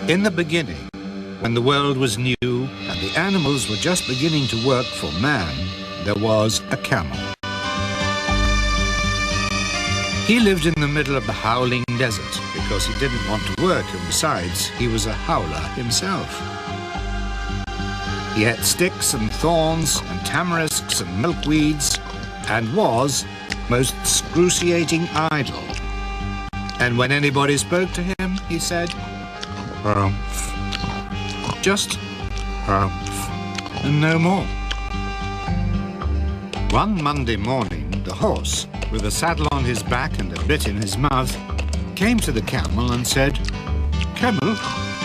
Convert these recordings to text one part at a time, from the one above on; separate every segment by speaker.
Speaker 1: In the beginning, when the world was new and the animals were just beginning to work for man, there was a camel. He lived in the middle of the howling desert because he didn't want to work, and besides, he was a howler himself. He ate sticks and thorns and tamarisks and milkweeds and was most excruciating idle. And when anybody spoke to him, he said, "Humph." Just humph, and no more. One Monday morning, the horse, with a saddle on his back and a bit in his mouth, came to the camel and said, "Camel,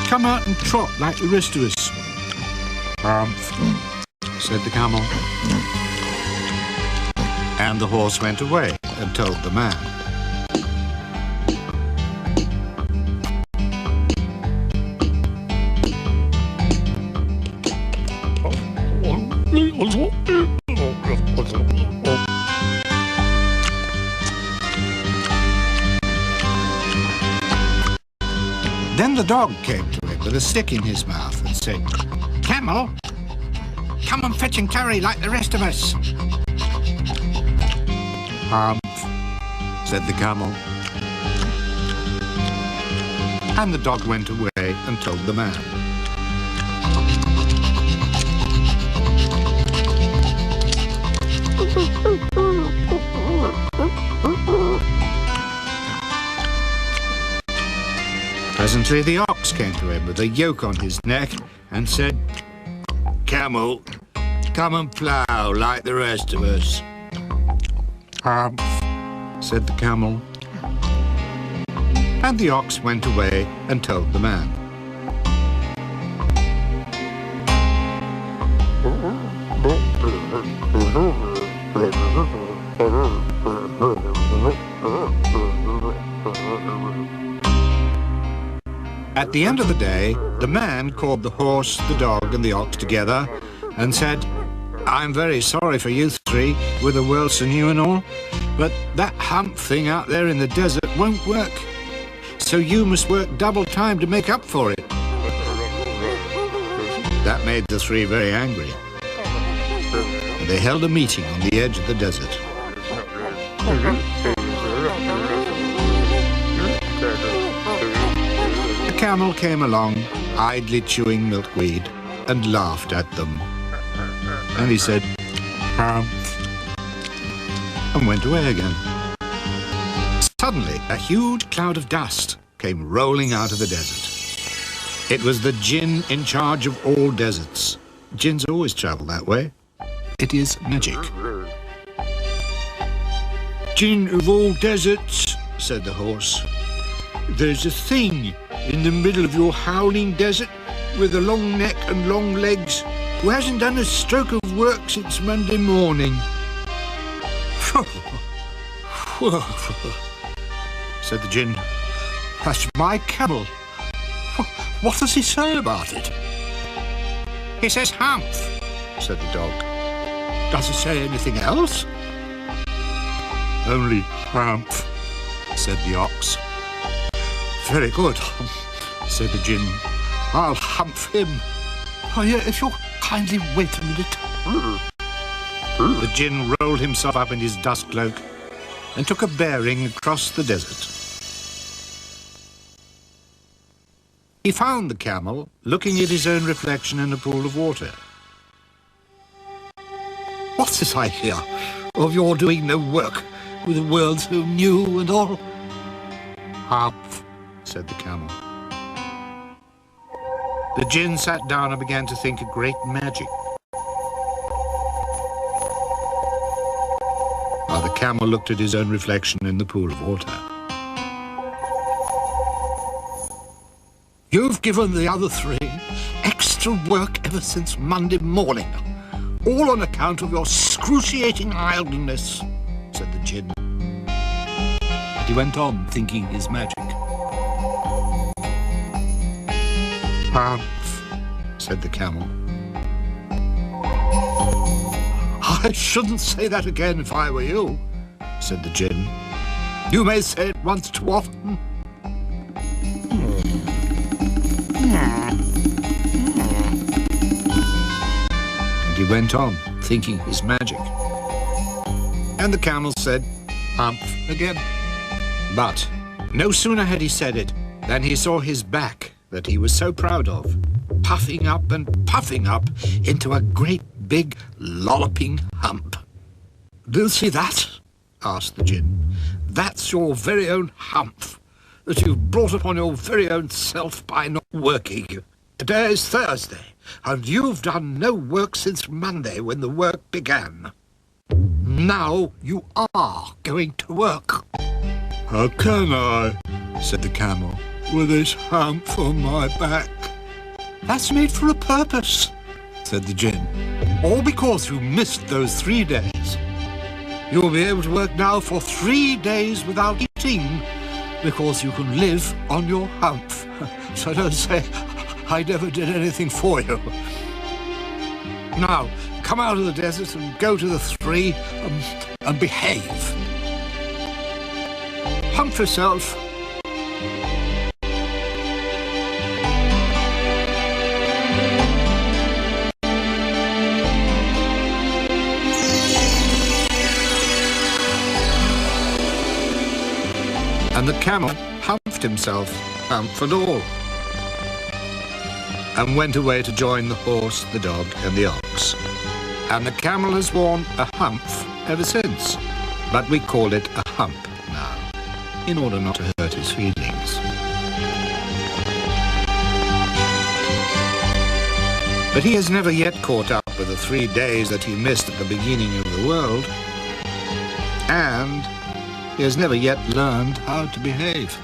Speaker 1: come out and trot like the rest of us." "Humph," said the camel. And the horse went away and told the man. Then the dog came to him with a stick in his mouth and said, "Camel, come and fetch and carry like the rest of us." "Humph," said the camel. And the dog went away and told the man. Presently the ox came to him with a yoke on his neck and said, "Camel, come and plough like the rest of us." "Humph," said the camel. And the ox went away and told the man. At the end of the day, the man called the horse, the dog and the ox together and said, "I'm very sorry for you three, with the world so new and all, but that hump thing out there in the desert won't work. So you must work double time to make up for it." That made the three very angry. And they held a meeting on the edge of the desert. The camel came along, idly chewing milkweed, and laughed at them. And he said, "Humph," and went away again. Suddenly, a huge cloud of dust came rolling out of the desert. It was the djinn in charge of all deserts. Jinns always travel that way. It is magic. "Djinn of all deserts," said the horse, "there's a thing in the middle of your howling desert with a long neck and long legs who hasn't done a stroke of work since Monday morning." Said the djinn, "That's my camel. What does he say about it?" "He says humph," said the dog. "Does he say anything else?" "Only humph," said the ox. "Very good," said the djinn. "I'll humph him. Oh, yeah, if you'll kindly wait a minute." The djinn rolled himself up in his dust cloak and took a bearing across the desert. He found the camel looking at his own reflection in a pool of water. "What's this I hear of your doing no work with the world so new and all?" "Humph," said the camel. The djinn sat down and began to think a great magic. While the camel looked at his own reflection in the pool of water. "You've given the other three extra work ever since Monday morning, all on account of your excruciating idleness," said the djinn. And he went on thinking his magic. "Humph," said the camel. "I shouldn't say that again if I were you," said the djinn. "You may say it once too often." went on, thinking his magic. And the camel said, "Humph," again. But no sooner had he said it than he saw his back that he was so proud of, puffing up and puffing up into a great big lolloping hump. "Do you see that?" asked the Djinn. "That's your very own hump that you've brought upon your very own self by not working. Today is Thursday, and you've done no work since Monday when the work began. Now you are going to work." "How can I," said the camel, "with this hump on my back?" "That's made for a purpose," said the Djinn. "All because you missed those 3 days. You'll be able to work now for 3 days without eating, because you can live on your hump. So don't say I never did anything for you. Now, come out of the desert and go to the 3 and behave. Hump yourself." And the camel humped himself, hump and all, and went away to join the horse, the dog, and the ox. And the camel has worn a hump ever since, but we call it a hump now, in order not to hurt his feelings. But he has never yet caught up with the 3 days that he missed at the beginning of the world, and he has never yet learned how to behave.